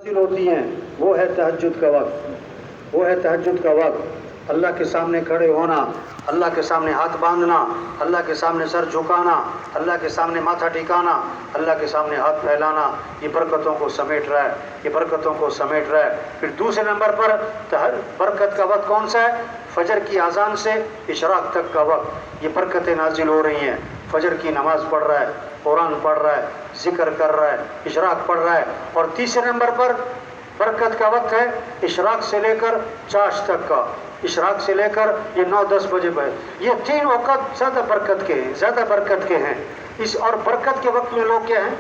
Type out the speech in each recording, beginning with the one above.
ہوتی ہیں وہ ہے تہجد کا وقت، وہ ہے تہجد کا وقت، اللہ کے سامنے کھڑے ہونا، اللہ کے سامنے ہاتھ باندھنا، اللہ کے سامنے سر جھکانا، اللہ کے سامنے ماتھا ٹھکانا، اللہ کے سامنے ہاتھ پھیلانا، یہ برکتوں کو سمیٹ رہا ہے، یہ برکتوں کو سمیٹ رہا ہے۔ پھر دوسرے نمبر پر برکت کا وقت کون سا ہے؟ فجر کی اذان سے اشراق تک کا وقت، یہ برکتیں نازل ہو رہی ہیں۔ فجر کی نماز پڑھ رہا ہے، قرآن پڑھ رہا ہے، ذکر کر رہا ہے، اشراق پڑھ رہا ہے۔ اور تیسرے نمبر پر برکت کا وقت ہے اشراق سے لے کر چاش تک کا، اشراق سے لے کر یہ 9-10 بجے یہ تین اوقات زیادہ برکت کے ہیں، زیادہ برکت کے ہیں۔ اس اور برکت کے وقت میں لوگ کیا ہیں؟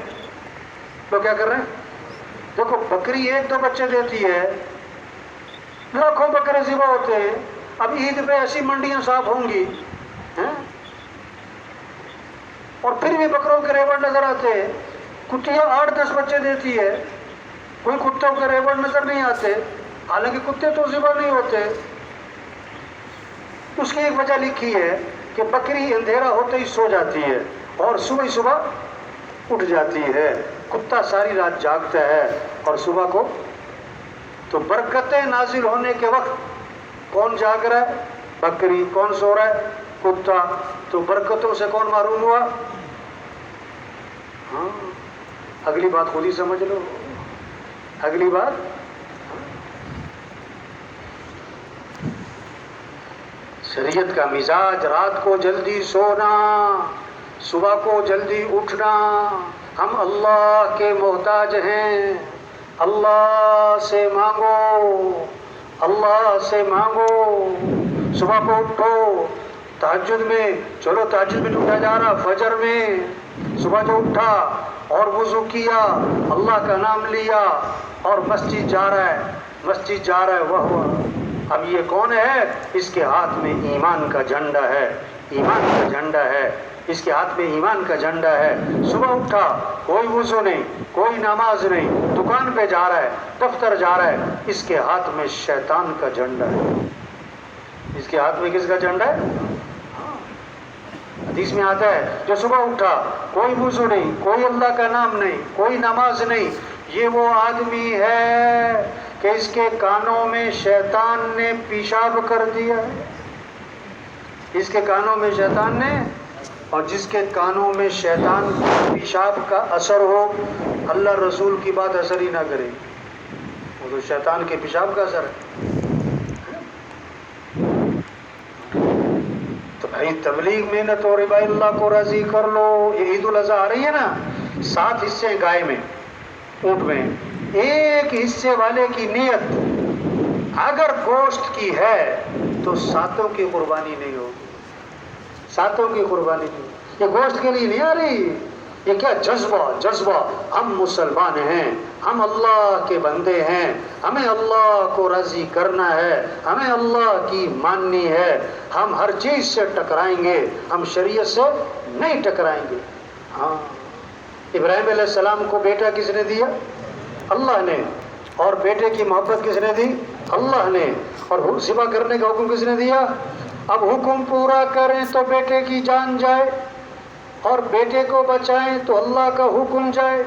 لوگ کیا کر رہے ہیں؟ دیکھو بکری 1-2 بچے دیتی ہے، لاکھوں بکرے ذبح ہوتے ہیں۔ اب عید پہ ایسی منڈیاں صاف ہوں گی اور پھر بھی بکروں کے ریوڑ نظر آتے ہیں۔ کتیاں 8-10 بچے دیتی ہے، کوئی کتوں کے ریوڑ نظر نہیں آتے، حالانکہ کتے تو ذبح نہیں ہوتے۔ اس کی ایک وجہ لکھی ہے کہ بکری اندھیرا ہوتے ہی سو جاتی ہے اور صبح اٹھ جاتی ہے، کتا ساری رات جاگتا ہے اور صبح کو تو برکتیں نازل ہونے کے وقت کون جاگ رہا ہے؟ بکری۔ کون سو رہا ہے؟ کتا۔ تو برکتوں سے کون محروم ہوا؟ ہاں، اگلی بات خود ہی سمجھ لو، اگلی بات۔ شریعت کا مزاج رات کو جلدی سونا، صبح کو جلدی اٹھنا۔ ہم اللہ کے محتاج ہیں، اللہ سے مانگو، اللہ سے مانگو۔ صبح کو اٹھو، تہجد میں، چلو تہجد میں اٹھا جا رہا، فجر میں صبح جو اٹھا اور وضو کیا، اللہ کا نام لیا اور مسجد جا رہا ہے، مسجد جا رہا ہے، واہ۔ اب یہ کون ہے؟ اس کے ہاتھ میں ایمان کا جھنڈا ہے، ایمان کا جھنڈا ہے، اس کے ہاتھ میں ایمان کا جھنڈا ہے۔ صبح اٹھا، کوئی وضو نہیں، کوئی نماز نہیں، دکان پہ جا رہا ہے، دفتر جا رہا ہے، اس کے ہاتھ میں شیطان کا جھنڈا ہے۔ اس کے ہاتھ میں کس کا جھنڈا ہے؟ حدیث میں آتا ہے جو صبح اٹھا، کوئی وضو نہیں، کوئی اللہ کا نام نہیں، کوئی نماز نہیں، یہ وہ آدمی ہے کہ اس کے کانوں میں شیطان نے پیشاب کر دیا ہے، اس کے کانوں میں شیطان نے، اور جس کے کانوں میں شیطان پیشاب کا اثر ہو، اللہ رسول کی بات اثر ہی نہ کرے، وہ تو شیطان کے پیشاب کا اثر ہے۔ تو بھائی تبلیغ محنت ہو رہی، بھائی اللہ کو راضی کر لو۔ یہ عید الاضحیٰ آ رہی ہے نا، 7 حصے گائے میں، اونٹ میں، ایک حصے والے کی نیت اگر گوشت کی ہے تو 7 کی قربانی نہیں ہوگی، 7 کی قربانی نہیں ہوگی۔ یہ گوشت کے لیے نہیں آ رہی، یہ کیا جذبہ، ہم مسلمان ہیں، ہم اللہ کے بندے ہیں، ہمیں اللہ کو راضی کرنا ہے، ہمیں اللہ کی ماننی ہے، ہم ہر چیز سے ٹکرائیں گے، ہم شریعت سے نہیں ٹکرائیں گے۔ ہاں، ابراہیم علیہ السلام کو بیٹا کس نے دیا؟ اللہ نے۔ اور بیٹے کی محبت کس نے دی؟ اللہ نے۔ اور ذبح کرنے کا حکم کس نے دیا؟ اب حکم پورا کریں تو بیٹے کی جان جائے، اور بیٹے کو بچائیں تو اللہ کا حکم جائے۔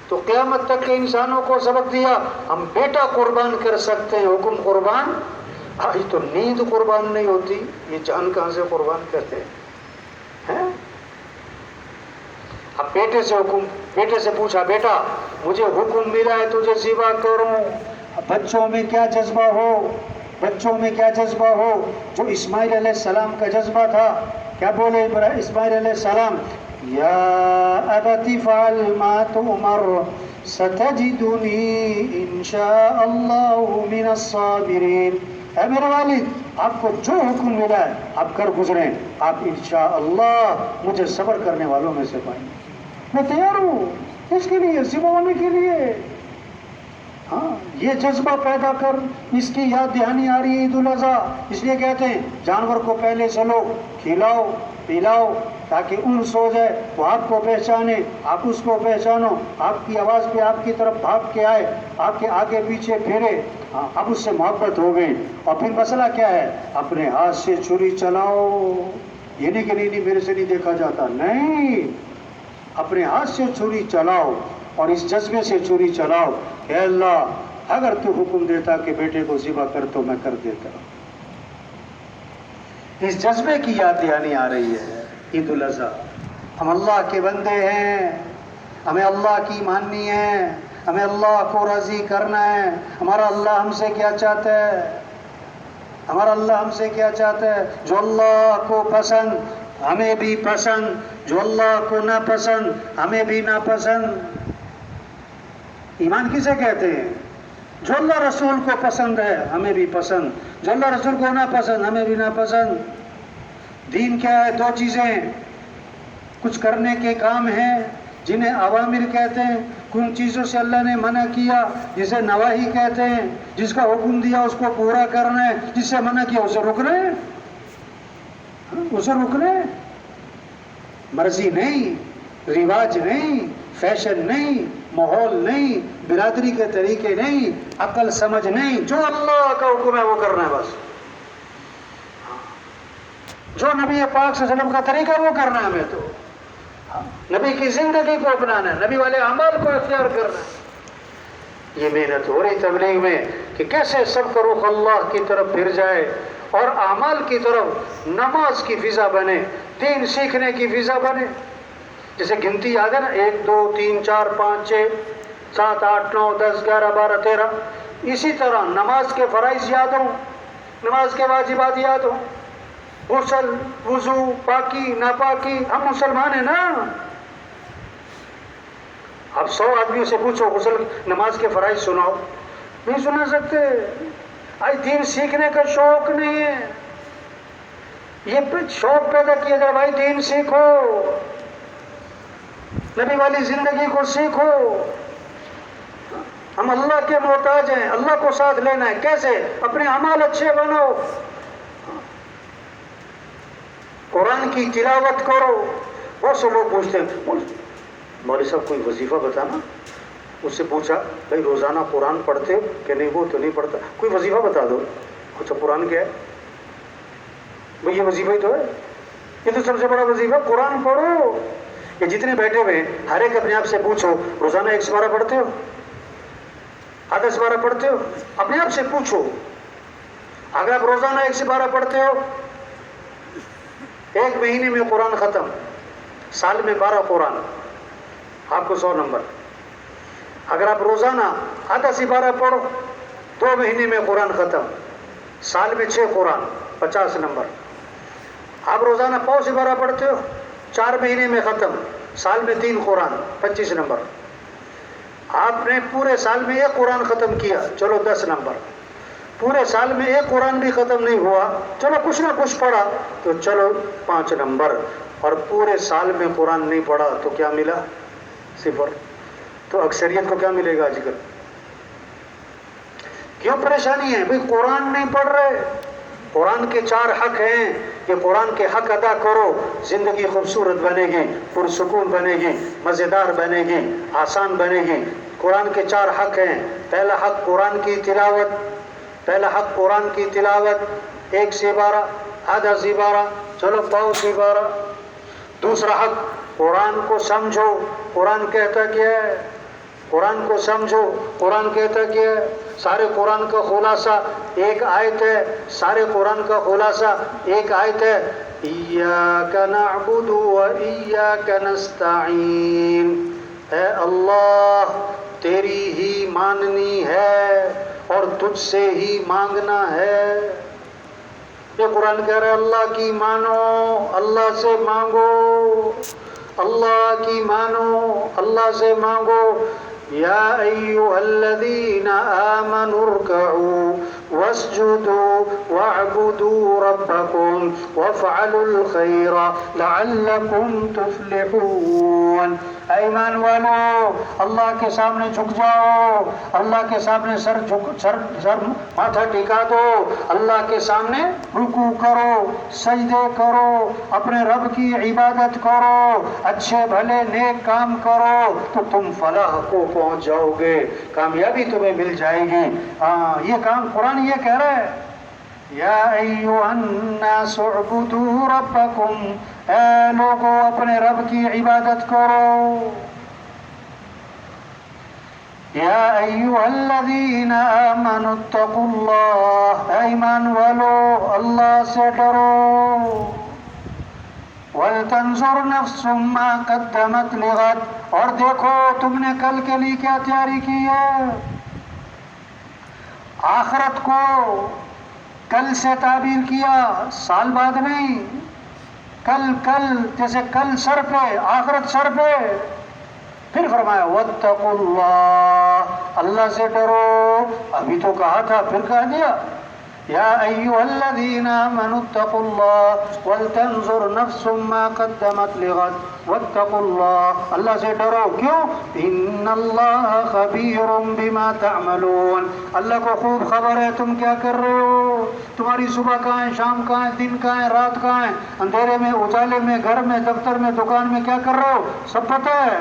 تو قیامت تک کے انسانوں کو سبق دیا، ہم بیٹا قربان کر سکتے ہیں، حکم قربان۔ آج تو نیند قربان نہیں ہوتی، یہ جان کہاں سے قربان کرتے ہیں؟ اب بیٹے سے پوچھا، بیٹا مجھے حکم ملا ہے تجھے ذبح کروں، بچوں میں کیا جذبہ ہو، بچوں میں کیا جذبہ ہو؟ جو اسماعیل علیہ السلام کا جذبہ تھا، کیا بولے اسماعیل علیہ السلام؟ یا ابت فعل ما تؤمر ستجدنی انشاء اللہ من الصابرین۔ اے میرے والد، آپ کو جو حکم ملا ہے آپ کر گزریں، آپ انشاءاللہ مجھے صبر کرنے والوں میں سے پائیں گے۔ میں تیار ہوں اس کے لیے، ذبح ہونے کے لیے۔ ہاں، یہ جذبہ پیدا کر، اس کی یاد دہانی آ رہی ہے عید الاضحیٰ، اس لیے کہتے ہیں جانور کو پہلے سے لو، کھلاؤ پلاؤ تاکہ ان سو جائے، وہ آپ کو پہچانے، آپ اس کو پہچانو، آپ کی آواز پہ آپ کی طرف بھاگ کے آئے، آپ کے آگے پیچھے پھرے، اب اس سے محبت ہو گئی۔ اور پھر مسئلہ کیا ہے؟ اپنے ہاتھ سے چھری چلاؤ، یہ نہیں کہ نہیں میرے سے نہیں دیکھا جاتا، نہیں، اپنے ہاتھ سے چھری چلاؤ، اور اس جذبے سے چھری چلاؤ کہ اے اللہ اگر تو حکم دیتا کہ بیٹے کو ذبح کر تو میں کر دیتا. اس جذبے کی یاد دہانی آ رہی ہے. عید الاضحیٰ، ہم اللہ کے بندے ہیں، ہمیں اللہ کی ماننی ہے، ہمیں اللہ کو راضی کرنا ہے. ہمارا اللہ ہم سے کیا چاہتا ہے؟ ہمارا اللہ ہم سے کیا چاہتا ہے؟ جو اللہ کو پسند ہمیں بھی پسند، جو اللہ کو ناپسند ہمیں بھی ناپسند. ایمان کسے کہتے ہیں؟ جو اللہ رسول کو پسند ہے ہمیں بھی پسند، جو اللہ رسول کو ناپسند ہمیں بھی ناپسند. دین کیا ہے؟ دو چیزیں. کچھ کرنے کے کام ہیں جنہیں اوامر کہتے ہیں، کن چیزوں سے اللہ نے منع کیا جسے نواہی کہتے ہیں. جس کا حکم دیا اس کو پورا کرنا ہے، جس سے منع کیا اسے رکنا ہے. اسے رکنا ہے. مرضی نہیں، رواج نہیں، فیشن نہیں، ماحول نہیں، برادری کے طریقے نہیں، عقل سمجھ نہیں. جو اللہ کا حکم ہے وہ کرنا ہے بس. جو نبی پاک صلی اللہ علیہ وسلم کا طریقہ وہ کرنا ہے. ہمیں تو نبی کی زندگی کو اپنانا ہے، نبی والے اعمال کو اختیار کرنا ہے. یہ محنت ہو رہی تبلیغ میں کہ کیسے سب کا رخ اللہ کی طرف پھر جائے اور اعمال کی طرف. نماز کی فضا بنے، دین سیکھنے کی فضا بنے. جیسے گنتی یاد ہے نا، 1 2 3 4 5 6 7 8 9 10 11 12 13. اسی طرح نماز کے فرائض یاد ہوں، نماز کے واجبات یاد ہوں، غسل، وضو، پاکی، ناپاکی. ہم مسلمان ہیں نا. اب 100 آدمیوں سے پوچھو غسل نماز کے فرائض سناؤ، نہیں سنا سکتے. آج دین سیکھنے کا شوق نہیں ہے. یہ شوق پیدا کیا جائے بھائی دین سیکھو، نبی والی زندگی کو سیکھو. ہم اللہ کے محتاج ہیں، اللہ کو ساتھ لینا ہے. کیسے؟ اپنے اعمال اچھے بناؤ، قرآن کی تلاوت کرو. بہت سے لوگ پوچھتے ہیں مولوی صاحب کوئی وظیفہ بتانا. اس سے پوچھا بھائی روزانہ قرآن پڑھتے ہو کہ نہیں؟ وہ تو نہیں پڑھتا. کوئی وظیفہ بتا دو. اچھا قرآن کیا ہے بھائی؟ یہ وظیفہ ہی تو ہے. یہ تو سب سے بڑا وظیفہ. قرآن پڑھو. یہ جتنے بیٹھے ہوئے ہر ایک اپنے آپ سے پوچھو روزانہ 1 سپارہ پڑھتے ہو؟ آدھا سپارہ پڑھتے ہو؟ اپنے آپ سے پوچھو. اگر آپ روزانہ 1 سپارہ پڑھتے ہو، 1 مہینے میں قرآن ختم، سال میں 12 قرآن، آپ کو 100 نمبر. اگر آپ روزانہ آدھا سپارہ پڑھو، 2 مہینے میں قرآن ختم، سال میں 6 قرآن، 50 نمبر. آپ روزانہ پاؤ سپارہ پڑھتے ہو، 4 مہینے میں ختم، سال میں 3 قرآن، 25 نمبر. آپ نے پورے سال میں 1 قرآن ختم کیا، چلو 10 نمبر. پورے سال میں 1 قرآن بھی ختم نہیں ہوا، چلو کچھ نہ کچھ پڑھا تو چلو 5 نمبر. اور پورے سال میں قرآن نہیں پڑھا تو کیا ملا؟ 0. تو اکثریت کو کیا ملے گا آج کل؟ کیوں پریشانی ہے بھائی؟ قرآن نہیں پڑھ رہے. قرآن کے 4 حق ہیں کہ قرآن کے حق ادا کرو، زندگی خوبصورت بنے گی، پرسکون بنے گی، مزیدار بنے گی، آسان بنے گی. قرآن کے 4 حق ہیں. پہلا حق قرآن کی تلاوت. پہلا حق قرآن کی تلاوت، 1 سپارہ، آدھا سپارہ، چلو پاؤ سپارہ. دوسرا حق قرآن کو سمجھو. قرآن کہتا کیا ہے؟ قرآن کو سمجھو. قرآن کہتا کیا ہے؟ سارے قرآن کا خلاصہ 1 آیت ہے. سارے قرآن کا خلاصہ 1 آیت ہے. ایاک نعبد و ایاک نستعین. اے اللہ تیری ہی ماننی ہے اور تجھ سے ہی مانگنا ہے. یہ قرآن کہہ رہا ہے اللہ کی مانو، اللہ سے مانگو. اللہ کی مانو، اللہ سے مانگو. یا ایھا الذین آمنوا ارکعوا واسجدوا واعبدوا ربکم وافعلوا الخیر لعلکم تفلحون. اے ایمان والو اللہ کے سامنے جھک جاؤ، اللہ کے سامنے سر ماتھا ٹکا دو، اللہ کے سامنے رکوع کرو، سجدے کرو، اپنے رب کی عبادت کرو، اچھے بھلے نیک کام کرو تو تم فلاح کو پہنچ جاؤ گے، کامیابی تمہیں مل جائے گی. یہ کام قرآن یہ کہہ رہا ہے. یا ایھا الناس اعبدوا ربکم. اے لوگو اپنے رب کی عبادت کرو. یا ایھا الذین آمنوا اتقوا اللہ، اے ایمان والو اللہ سے ڈرو، وَلْتَنْظُرْ نَفْسٌ مَّا قَدَّمَتْ لِغَدٍ، اور دیکھو تم نے کل کے لیے کیا تیاری کی ہے۔ آخرت کو کل سے تعبیر کیا، سال بعد نہیں، کل جیسے کل سر پہ، آخرت سر پہ۔ پھر فرمایا وَاتَّقُوا اللَّهَ، اللہ سے ڈرو، ابھی تو کہا تھا پھر کہہ دیا یا ایھا الذین آمنوا اتقوا اللہ ولتنظر نفس ما قدمت لغد واتقوا اللہ، اللہ سے ڈرو، کیوں؟ ان اللہ خبیر بما تعملون، اللہ کو خوب خبر ہے تم کیا کر رہے ہو، تمہاری صبح کہاں ہے، شام کہاں ہے، دن کہاں ہے، رات کہاں ہے، اندھیرے میں، اجالے میں، گھر میں، دفتر میں، دکان میں کیا کر رہے ہو، سب پتہ ہے۔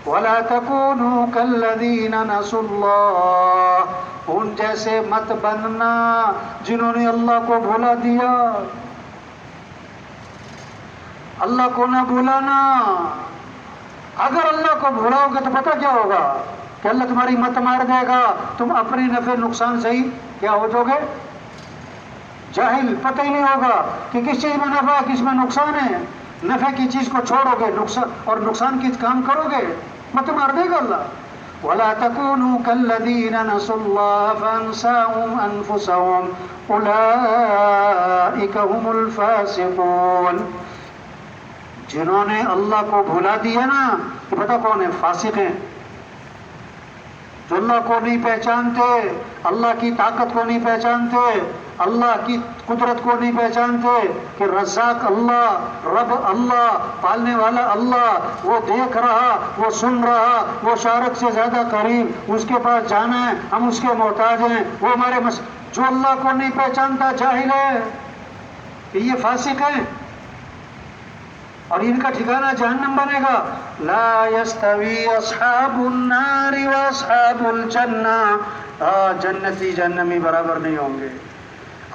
وَلَا تَكُونُوا كَالَّذِينَ نَسُوا اللَّهَ، ان جیسے مت بننا جنہوں نے اللہ کو بھلا دیا، اللہ کو نہ بھولانا۔ اگر اللہ کو بھولاؤ گے تو پتہ کیا ہوگا کہ اللہ تمہاری مت مار دے گا، تم اپنے نفع نقصان سے ہی کیا ہو جاؤ گے، جاہل، پتہ ہی نہیں ہوگا کہ کس چیز میں نفع کس میں نقصان ہے، نفع کی چیز کو چھوڑو گے اور نقصان کی کام کرو گے، مت مار دے گا اللہ۔ وَلَا تَكُونُوا كَالَّذِينَ نَسُوا اللَّهَ فَأَنسَاهُمْ أَنفُسَهُمْ أُولَٰئِكَ هُمُ الْفَاسِقُونَ، جنہوں نے اللہ کو بھلا دیا نا، یہ پتہ کون ہے، فاسق ہیں، جو اللہ کو نہیں پہچانتے، اللہ کی طاقت کو نہیں پہچانتے، اللہ کی قدرت کو نہیں پہچانتے کہ رزاق اللہ، رب اللہ، پالنے والا اللہ، وہ دیکھ رہا، وہ سن رہا، وہ شارک سے زیادہ قریب، اس کے پاس جانا ہے، ہم اس کے محتاج ہیں، وہ ہمارے جو اللہ کو نہیں پہچانتا جاہل ہے، کہ یہ فاسق ہیں اور ان کا ٹھکانہ جہنم بنے گا۔ لا يستوی اصحاب النار واصحاب الجنہ، جنتی جہنمی برابر نہیں ہوں گے۔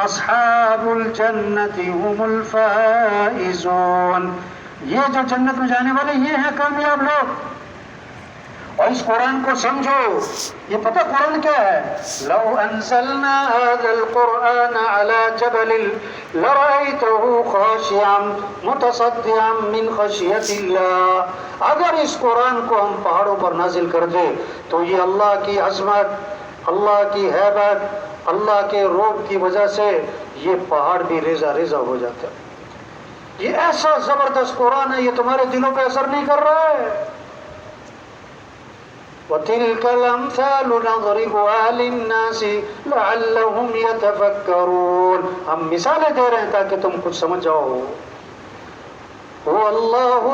اصحاب الجنت هم الفائزون، یہ جو جنت میں جانے والے یہ ہیں کامیاب لوگ۔ اور اس قرآن کو سمجھو، یہ پتہ قرآن کیا ہے، لو انزلنا هذا القرآن على جبل لرأيته خاشعا متصدعا من خشية اللہ، اگر اس قرآن کو ہم پہاڑوں پر نازل کر دیں تو یہ اللہ کی عظمت، اللہ کی ہیبت، اللہ کے روب کی وجہ سے یہ پہاڑ بھی ریزہ ریزہ ہو جاتا ہے۔ یہ ایسا زبردست قرآن ہے، یہ تمہارے دلوں پہ اثر نہیں کر رہا ہے۔ وَتِلْكَ الْأَمْثَالُ نَضْرِبُهَا لِلنَّاسِ لَعَلَّهُمْ يَتَفَكَّرُونَ، ہم مثالیں دے رہے ہیں تاکہ تم کچھ سمجھ جاؤ۔ هُوَ اللَّهُ